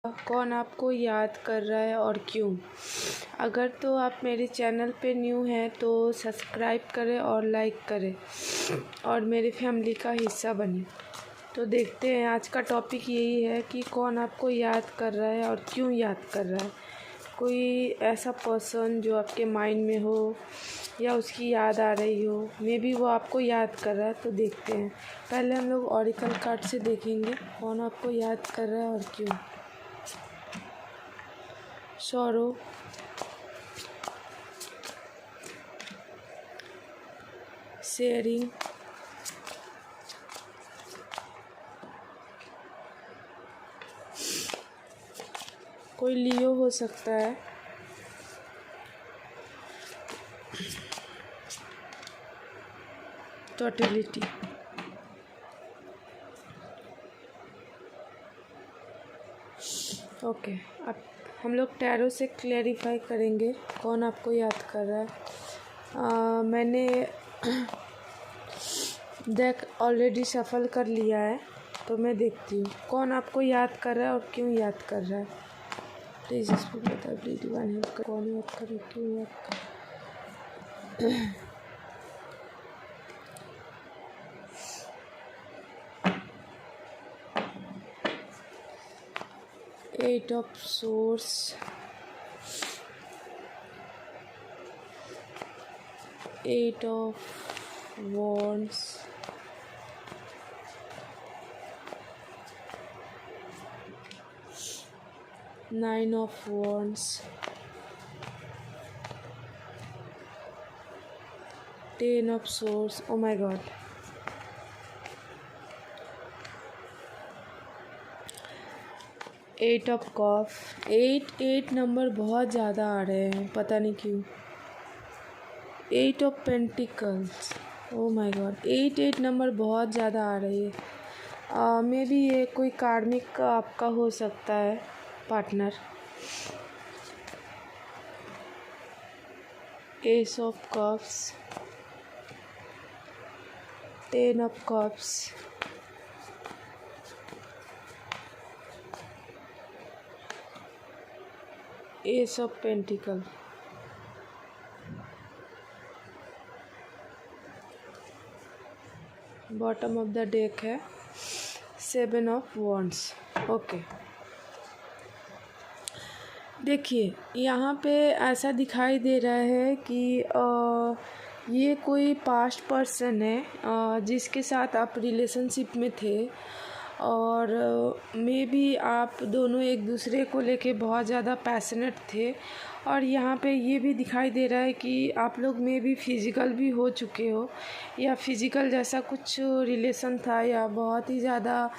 कौन आपको याद कर रहा है और क्यों? अगर तो आप मेरे चैनल पे न्यू हैं तो सब्सक्राइब करें और लाइक करें और मेरी फैमिली का हिस्सा बनें। तो देखते हैं, आज का टॉपिक यही है कि कौन आपको याद कर रहा है और क्यों याद कर रहा है। कोई ऐसा पर्सन जो आपके माइंड में हो या उसकी याद आ रही हो, मे बी वो आपको याद कर रहा है। तो देखते हैं, पहले हम लोग ऑरिकल कार्ड से देखेंगे कौन आपको याद कर रहा है और क्यों। सॉरो, शेयरिंग, कोई लियो हो सकता है, टोटलिटी, ओके। अब हम लोग टैरो से क्लैरिफाई करेंगे कौन आपको याद कर रहा है। मैंने डेक ऑलरेडी शफल कर लिया है, तो मैं देखती हूँ कौन आपको याद कर रहा है और क्यों याद कर रहा है। प्लीज़ इसको बता, प्लीज डिवाइन हेल्प कर, कौन याद कर रहा है, क्यों याद कर रहा है। Eight of swords, eight of wands, nine of wands, ten of swords. Oh my god, eight of cups. Eight number बहुत ज़्यादा आ रहे हैं, पता नहीं क्यों। Eight of pentacles, oh my god, eight number बहुत ज़्यादा आ रही है। मे बी ये कोई कार्मिक आपका हो सकता है partner. S of cups, ten of cups, S of pentacle, bottom of the deck है सेवन ऑफ वॉन्ड्स। ओके, देखिए यहाँ पे ऐसा दिखाई दे रहा है कि ये कोई पास्ट पर्सन है जिसके साथ आप रिलेशनशिप में थे और मे बी आप दोनों एक दूसरे को लेके बहुत ज़्यादा पैशनेट थे। और यहाँ पे ये भी दिखाई दे रहा है कि आप लोग में भी फिज़िकल भी हो चुके हो या फिज़िकल जैसा कुछ रिलेशन था या बहुत ही ज़्यादा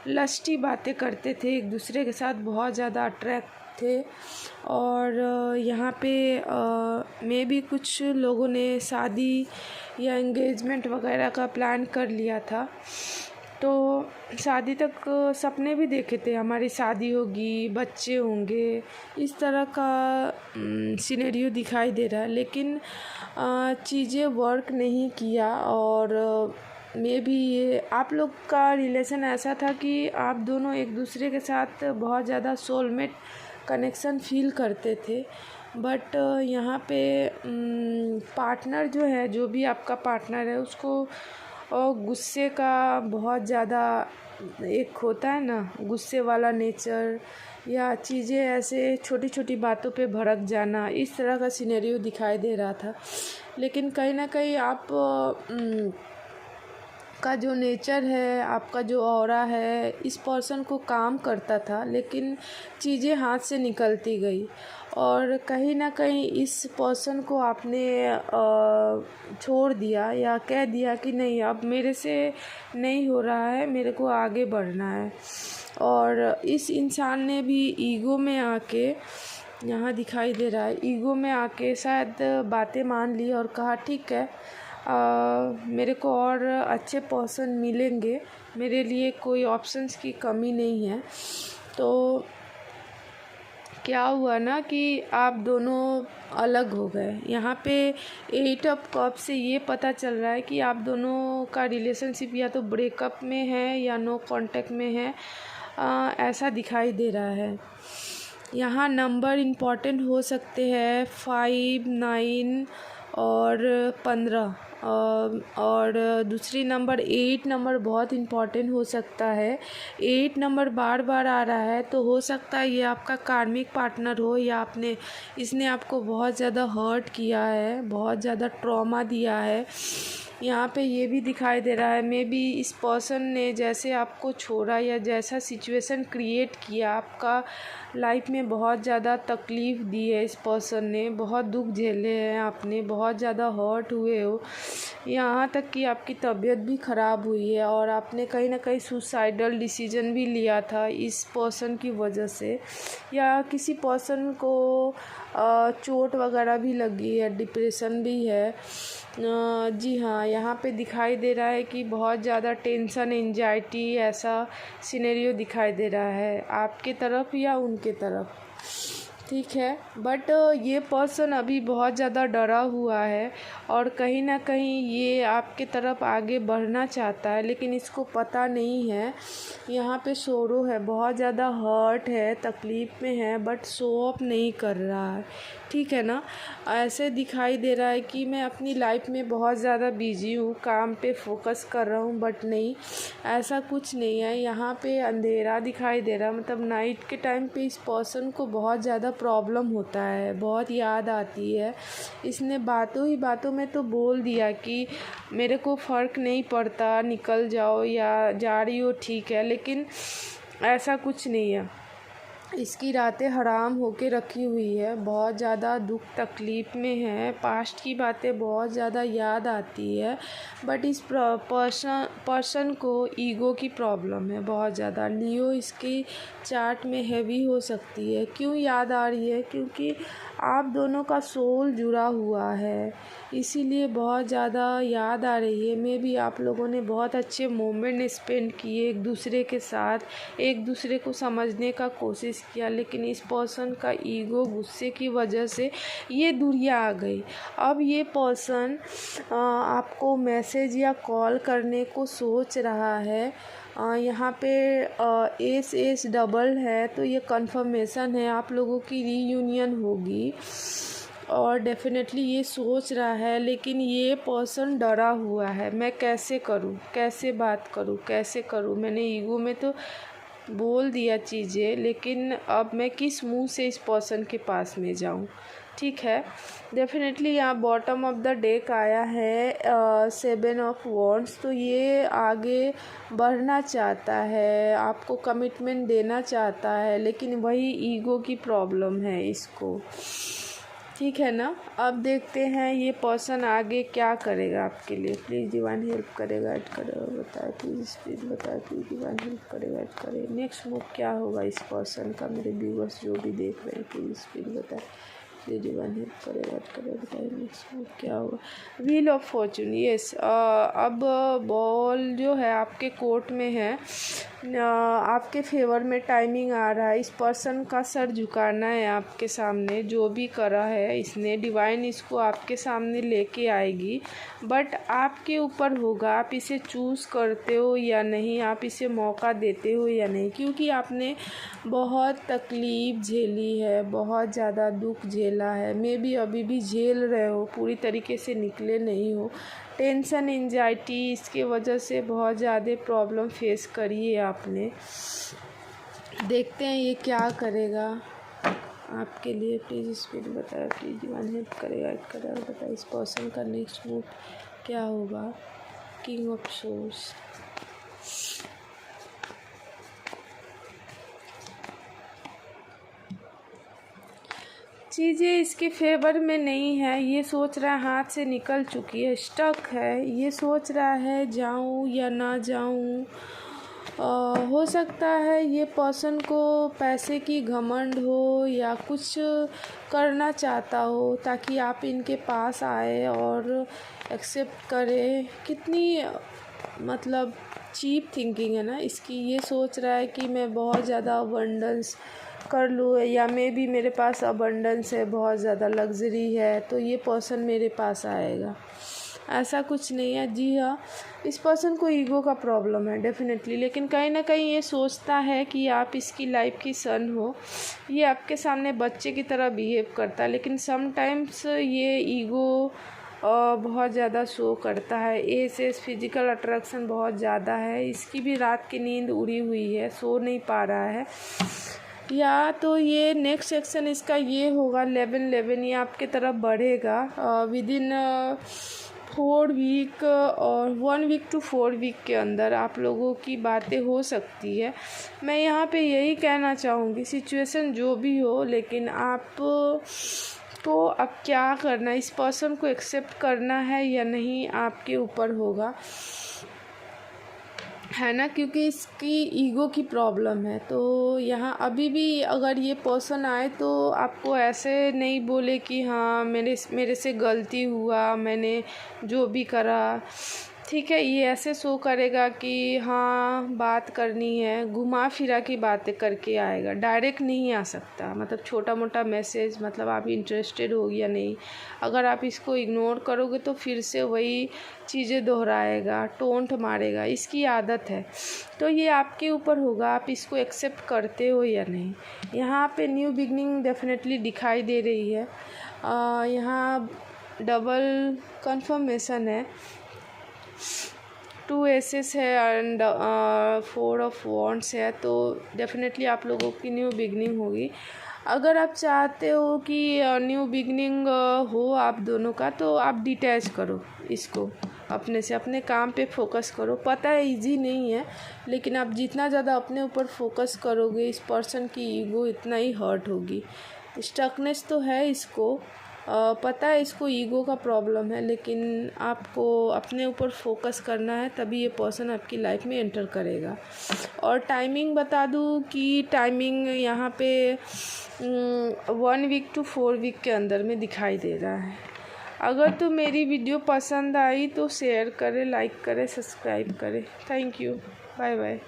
लस्टी बातें करते थे, एक दूसरे के साथ बहुत ज़्यादा अट्रैक्ट थे। और यहाँ पे मे भी कुछ लोगों ने शादी या एंगेजमेंट वगैरह का प्लान कर लिया था, तो शादी तक सपने भी देखे थे, हमारी शादी होगी, बच्चे होंगे, इस तरह का सिनेरियो दिखाई दे रहा है। लेकिन चीज़ें वर्क नहीं किया और मे भी ये आप लोग का रिलेशन ऐसा था कि आप दोनों एक दूसरे के साथ बहुत ज़्यादा सोलमेट कनेक्शन फील करते थे। बट यहाँ पे पार्टनर जो है, जो भी आपका पार्टनर है, उसको और गुस्से का बहुत ज़्यादा एक होता है ना, गुस्से वाला नेचर या चीज़ें ऐसे छोटी छोटी बातों पे भड़क जाना, इस तरह का सिनेरियो दिखाई दे रहा था। लेकिन कहीं ना कहीं आप का जो नेचर है, आपका जो ऑरा है, इस पर्सन को काम करता था, लेकिन चीज़ें हाथ से निकलती गई और कहीं ना कहीं इस पर्सन को आपने छोड़ दिया या कह दिया कि नहीं, अब मेरे से नहीं हो रहा है, मेरे को आगे बढ़ना है। और इस इंसान ने भी ईगो में आके, यहाँ दिखाई दे रहा है, ईगो में आके शायद बातें मान ली और कहा ठीक है, मेरे को और अच्छे पर्सन मिलेंगे, मेरे लिए कोई ऑप्शंस की कमी नहीं है। तो क्या हुआ ना कि आप दोनों अलग हो गए। यहाँ पे एट ऑफ कप से ये पता चल रहा है कि आप दोनों का रिलेशनशिप या तो ब्रेकअप में है या नो कांटेक्ट में है। ऐसा दिखाई दे रहा है। यहाँ नंबर इम्पॉर्टेंट हो सकते हैं 5, 9 और 15 और दूसरी नंबर 8 नंबर बहुत इम्पॉर्टेंट हो सकता है। 8 नंबर बार बार आ रहा है तो हो सकता है ये आपका कार्मिक पार्टनर हो या इसने आपको बहुत ज़्यादा हर्ट किया है, बहुत ज़्यादा ट्रॉमा दिया है। यहाँ पे ये भी दिखाई दे रहा है मे बी इस पर्सन ने जैसे आपको छोड़ा या जैसा सिचुएशन क्रिएट किया, आपका लाइफ में बहुत ज़्यादा तकलीफ़ दी है इस पर्सन ने, बहुत दुख झेले हैं आपने, बहुत ज़्यादा हर्ट हुए हो, यहाँ तक कि आपकी तबीयत भी ख़राब हुई है और आपने कहीं ना कहीं सुसाइडल डिसीजन भी लिया था इस पर्सन की वजह से, या किसी पर्सन को चोट वगैरह भी लगी है, डिप्रेशन भी है। जी हाँ, यहाँ पे दिखाई दे रहा है कि बहुत ज़्यादा टेंशन, एंजाइटी ऐसा सिनेरियो दिखाई दे रहा है आपके तरफ या उनके तरफ। ठीक है, बट ये पर्सन अभी बहुत ज़्यादा डरा हुआ है और कहीं ना कहीं ये आपके तरफ आगे बढ़ना चाहता है, लेकिन इसको पता नहीं है। यहाँ पे शोरो है, बहुत ज़्यादा हर्ट है, तकलीफ़ में है, बट शो ऑफ नहीं कर रहा है। ठीक है ना, ऐसे दिखाई दे रहा है कि मैं अपनी लाइफ में बहुत ज़्यादा बिजी हूँ, काम पे फोकस कर रहा हूँ, बट नहीं, ऐसा कुछ नहीं है। यहाँ पे अंधेरा दिखाई दे रहा है, मतलब नाइट के टाइम पे इस पर्सन को बहुत ज़्यादा प्रॉब्लम होता है, बहुत याद आती है। इसने बातों ही बातों में तो बोल दिया कि मेरे को फ़र्क नहीं पड़ता, निकल जाओ या जा रही हो ठीक है, लेकिन ऐसा कुछ नहीं है। इसकी रातें हराम होके रखी हुई है, बहुत ज़्यादा दुख तकलीफ़ में है, पास्ट की बातें बहुत ज़्यादा याद आती है, बट इस पर्सन को ईगो की प्रॉब्लम है बहुत ज़्यादा। लियो इसकी चार्ट में हैवी हो सकती है। क्यों याद आ रही है? क्योंकि आप दोनों का सोल जुड़ा हुआ है, इसीलिए बहुत ज़्यादा याद आ रही है। मे भी आप लोगों ने बहुत अच्छे मोमेंट स्पेंड किए एक दूसरे के साथ, एक दूसरे को समझने का कोशिश किया, लेकिन इस पर्सन का ईगो, गुस्से की वजह से ये दूरियां आ गई। अब ये पर्सन आपको मैसेज या कॉल करने को सोच रहा है। यहाँ पे एस डबल है, तो ये कंफर्मेशन है आप लोगों की रीयूनियन होगी और डेफिनेटली ये सोच रहा है, लेकिन ये पर्सन डरा हुआ है। मैं कैसे करूँ, कैसे बात करूँ, कैसे करूँ? मैंने ईगो में तो बोल दिया चीज़ें, लेकिन अब मैं किस मुंह से इस पर्सन के पास में जाऊँ? ठीक है, डेफिनेटली यहाँ बॉटम ऑफ द डेक आया है 7 ऑफ वॉन्ड्स, तो ये आगे बढ़ना चाहता है, आपको कमिटमेंट देना चाहता है, लेकिन वही ईगो की प्रॉब्लम है इसको। ठीक है ना, अब देखते हैं ये पर्सन आगे क्या करेगा आपके लिए। प्लीज़ डिवाइन हेल्प करे, गाइड करे और बताए, प्लीज़ स्पिरिट बताए, प्लीज़ डिवाइन हेल्प करे, गाइड करे। नेक्स्ट मूव क्या होगा इस पर्सन का? मेरे व्यूअर्स जो भी देख रहे हैं, प्लीज़ स्पिरिट बताए, प्लीज़ डिवाइन हेल्प करे, गाइड करे, बताइए नेक्स्ट मूव क्या होगा। Wheel of Fortune, yes. अब बॉल जो है आपके कोर्ट में है, आपके फेवर में टाइमिंग आ रहा है। इस पर्सन का सर झुकाना है आपके सामने, जो भी करा है इसने, डिवाइन इसको आपके सामने लेके आएगी, बट आपके ऊपर होगा आप इसे चूज़ करते हो या नहीं, आप इसे मौका देते हो या नहीं, क्योंकि आपने बहुत तकलीफ़ झेली है, बहुत ज़्यादा दुख झेला है। मे बी अभी भी झेल रहे हो, पूरी तरीके से निकले नहीं हो। टेंशन, एंजाइटी, इसके वजह से बहुत ज़्यादा प्रॉब्लम फेस करी है आपने। देखते हैं ये क्या करेगा आपके लिए। प्लीज़ स्पिरिट बताए, प्लीज़ डिवाइन हेल्प करे, गाइड करे और बताए इस पर्सन का नेक्स्ट मूव क्या होगा। किंग ऑफ सोर्स, चीज़ें इसके फेवर में नहीं है। ये सोच रहा है हाथ से निकल चुकी है, स्टक है। ये सोच रहा है जाऊं या ना जाऊं। हो सकता है ये पर्सन को पैसे की घमंड हो या कुछ करना चाहता हो ताकि आप इनके पास आए और एक्सेप्ट करें। कितनी मतलब चीप थिंकिंग है ना इसकी। ये सोच रहा है कि मैं बहुत ज़्यादा अबंडेंस कर लूँ, या मे भी मेरे पास अबंडेंस है, बहुत ज़्यादा लग्जरी है, तो ये पर्सन मेरे पास आएगा। ऐसा कुछ नहीं है। जी हाँ, इस पर्सन को ईगो का प्रॉब्लम है डेफिनेटली, लेकिन कहीं ना कहीं ये सोचता है कि आप इसकी लाइफ की सन हो। ये आपके सामने बच्चे की तरह बिहेव करता है, लेकिन समटाइम्स ये ईगो बहुत ज़्यादा शो करता है। एस फिज़िकल अट्रैक्शन बहुत ज़्यादा है। इसकी भी रात की नींद उड़ी हुई है, सो नहीं पा रहा है। या तो ये नेक्स्ट सेक्शन इसका ये होगा 11 ये आपके तरफ बढ़ेगा विदिन 4 वीक और 1 वीक टू 4 वीक के अंदर आप लोगों की बातें हो सकती है। मैं यहाँ पे यही कहना चाहूँगी, सिचुएशन जो भी हो, लेकिन आप को अब क्या करना, इस पर्सन को एक्सेप्ट करना है या नहीं आपके ऊपर होगा, है ना, क्योंकि इसकी ईगो की प्रॉब्लम है। तो यहाँ अभी भी अगर ये पर्सन आए तो आपको ऐसे नहीं बोले कि हाँ मेरे से गलती हुआ, मैंने जो भी करा, ठीक है। ये ऐसे शो करेगा कि हाँ बात करनी है, घुमा फिरा की बातें करके आएगा, डायरेक्ट नहीं आ सकता। मतलब छोटा मोटा मैसेज, मतलब आप इंटरेस्टेड हो या नहीं, अगर आप इसको इग्नोर करोगे तो फिर से वही चीज़ें दोहराएगा, टोंट मारेगा, इसकी आदत है। तो ये आपके ऊपर होगा, आप इसको एक्सेप्ट करते हो या नहीं। यहाँ पे न्यू बिगनिंग डेफिनेटली दिखाई दे रही है। यहाँ डबल कंफर्मेशन है, 2 एसेस है एंड 4 ऑफ वॉन्ड्स है। तो डेफिनेटली आप लोगों की न्यू बिगनिंग होगी। अगर आप चाहते हो कि न्यू बिगनिंग हो आप दोनों का, तो आप डिटैच करो इसको अपने से, अपने काम पे फोकस करो। पता है इजी नहीं है, लेकिन आप जितना ज़्यादा अपने ऊपर फोकस करोगे, इस पर्सन की ईगो इतना ही हर्ट होगी। स्टकनेस तो है इसको, पता है इसको ईगो का प्रॉब्लम है, लेकिन आपको अपने ऊपर फोकस करना है, तभी ये पर्सन आपकी लाइफ में एंटर करेगा। और टाइमिंग बता दूँ कि टाइमिंग यहाँ पे 1 वीक टू 4 वीक के अंदर में दिखाई दे रहा है। अगर तो मेरी वीडियो पसंद आई तो शेयर करें, लाइक करें, सब्सक्राइब करें। Thank you, bye bye.